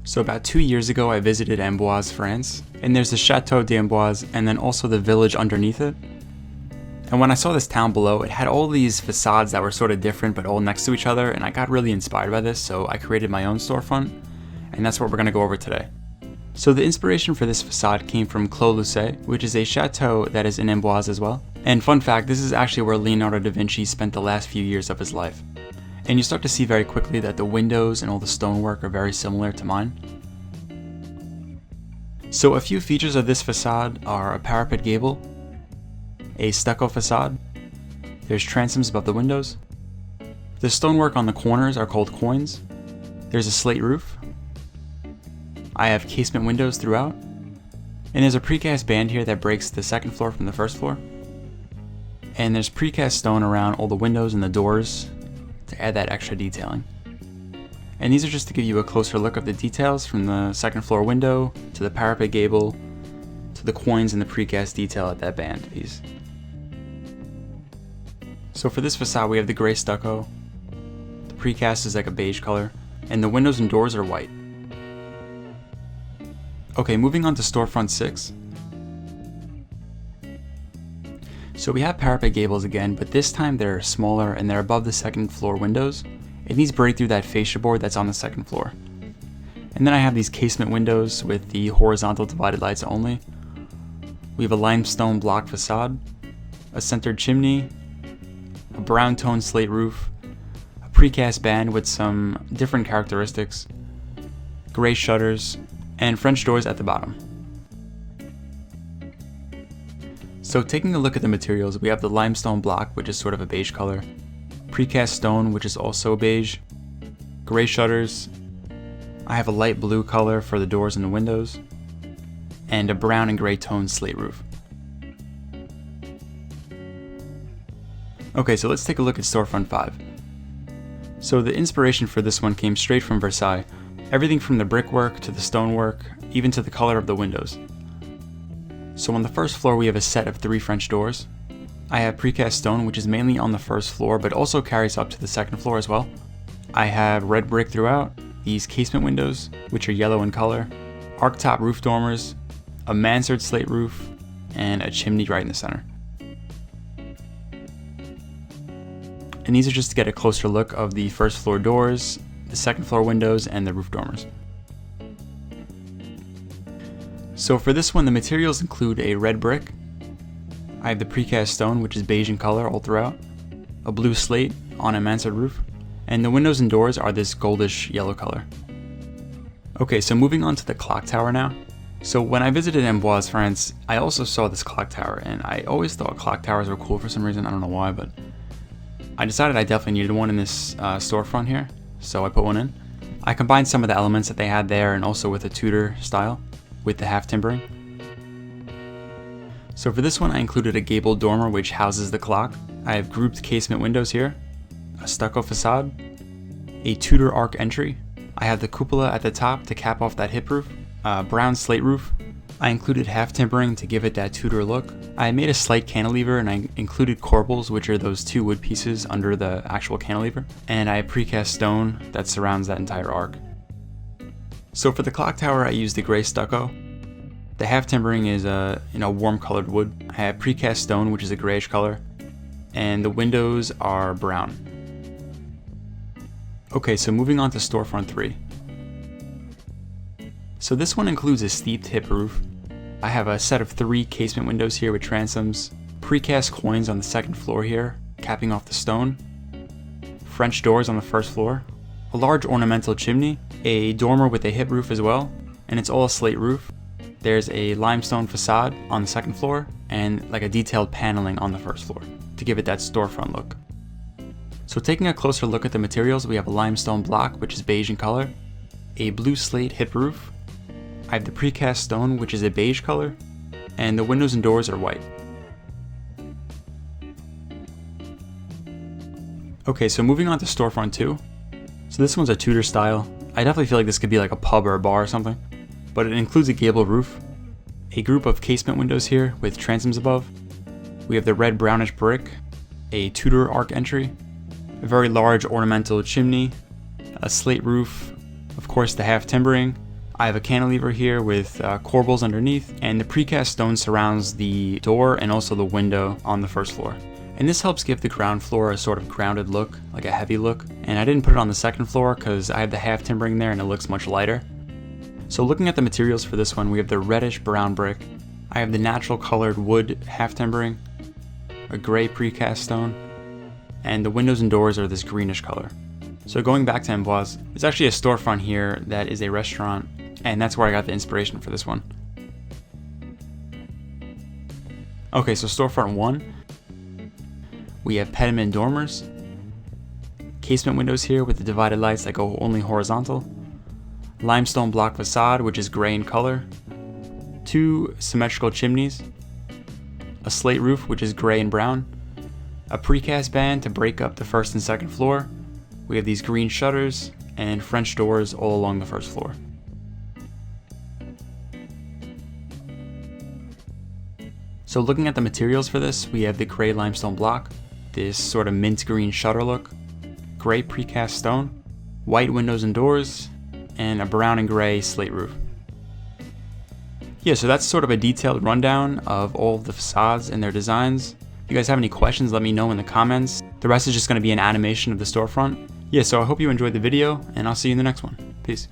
So about 2 years ago I visited Amboise France, and there's the Chateau d'Amboise and then also the village underneath it. And when I saw this town below, it had all these facades that were sort of different but all next to each other, and I got really inspired by this, so I created my own storefront, and that's what we're going to go over today. So the inspiration for this facade came from Clos Lucé, which is a chateau that is in Amboise as well. And fun fact, this is actually where Leonardo da Vinci spent the last few years of his life. And you start to see very quickly that the windows and all the stonework are very similar to mine. So a few features of this facade are a parapet gable, a stucco facade, there's transoms above the windows, the stonework on the corners are called quoins, there's a slate roof, I have casement windows throughout, and there's a precast band here that breaks the second floor from the first floor, and there's precast stone around all the windows and the doors to add that extra detailing. And these are just to give you a closer look of the details from the second floor window to the parapet gable to the quoins and the precast detail at that band piece. So for this facade we have the gray stucco, the precast is like a beige color, and the windows and doors are white. Okay, moving on to Storefront 6. So we have parapet gables again, but this time they're smaller and they're above the second floor windows, and these break through that fascia board that's on the second floor. And then I have these casement windows with the horizontal divided lights only. We have a limestone block facade, a centered chimney, a brown tone slate roof, a precast band with some different characteristics, gray shutters, and French doors at the bottom. So taking a look at the materials, we have the limestone block, which is sort of a beige color, precast stone, which is also beige, gray shutters, I have a light blue color for the doors and the windows, and a brown and gray tone slate roof. Okay, so let's take a look at Storefront 5. So the inspiration for this one came straight from Versailles. Everything from the brickwork to the stonework, even to the color of the windows. So on the first floor we have a set of 3 French doors. I have precast stone, which is mainly on the first floor but also carries up to the second floor as well. I have red brick throughout, these casement windows, which are yellow in color, archtop roof dormers, a mansard slate roof, and a chimney right in the center. And these are just to get a closer look of the first floor doors, the second floor windows, and the roof dormers. So for this one, the materials include a red brick, I have the precast stone, which is beige in color all throughout, a blue slate on a mansard roof, and the windows and doors are this goldish yellow color. Okay, so moving on to the clock tower now. So when I visited Amboise France, I also saw this clock tower, and I always thought clock towers were cool for some reason, I don't know why, but I decided I definitely needed one in this storefront here, so I put one in. I combined some of the elements that they had there and also with a Tudor style, with the half timbering. So for this one I included a Gable Dormer which houses the clock. I have grouped casement windows here, a stucco facade, a Tudor arc entry. I have the cupola at the top to cap off that hip roof, a brown slate roof. I included half timbering to give it that Tudor look. I made a slight cantilever and I included corbels, which are those 2 wood pieces under the actual cantilever. And I have precast stone that surrounds that entire arc. So for the clock tower I used the gray stucco. The half timbering is in a warm colored wood. I have precast stone, which is a grayish color. And the windows are brown. Okay, so moving on to Storefront 3. So this one includes a steeped hip roof. I have a set of 3 casement windows here with transoms, precast quoins on the second floor here, capping off the stone, French doors on the first floor, a large ornamental chimney, a dormer with a hip roof as well, and it's all a slate roof. There's a limestone facade on the second floor, and like a detailed paneling on the first floor, to give it that storefront look. So taking a closer look at the materials, we have a limestone block, which is beige in color, a blue slate hip roof, I have the precast stone, which is a beige color, and the windows and doors are white. Okay, so moving on to Storefront 2. So this one's a Tudor style. I definitely feel like this could be like a pub or a bar or something, but it includes a gable roof, a group of casement windows here with transoms above. We have the red brownish brick, a Tudor arc entry, a very large ornamental chimney, a slate roof, of course the half timbering, I have a cantilever here with corbels underneath, and the precast stone surrounds the door and also the window on the first floor. And this helps give the ground floor a sort of grounded look, like a heavy look. And I didn't put it on the second floor because I have the half timbering there and it looks much lighter. So looking at the materials for this one, we have the reddish brown brick. I have the natural colored wood half timbering, a gray precast stone, and the windows and doors are this greenish color. So going back to Amboise, there's actually a storefront here that is a restaurant, and that's where I got the inspiration for this one. Okay, so storefront 1. We have Prediment Dormers, casement windows here with the divided lights that go only horizontal, limestone block facade which is gray in color, 2 symmetrical chimneys, a slate roof which is gray and brown, a precast band to break up the first and second floor, we have these green shutters, and French doors all along the first floor. So looking at the materials for this, we have the gray limestone block, this sort of mint green shutter look, gray precast stone, white windows and doors, and a brown and gray slate roof. Yeah, so that's sort of a detailed rundown of all of the facades and their designs. If you guys have any questions, let me know in the comments. The rest is just going to be an animation of the storefront. Yeah, so I hope you enjoyed the video, and I'll see you in the next one. Peace.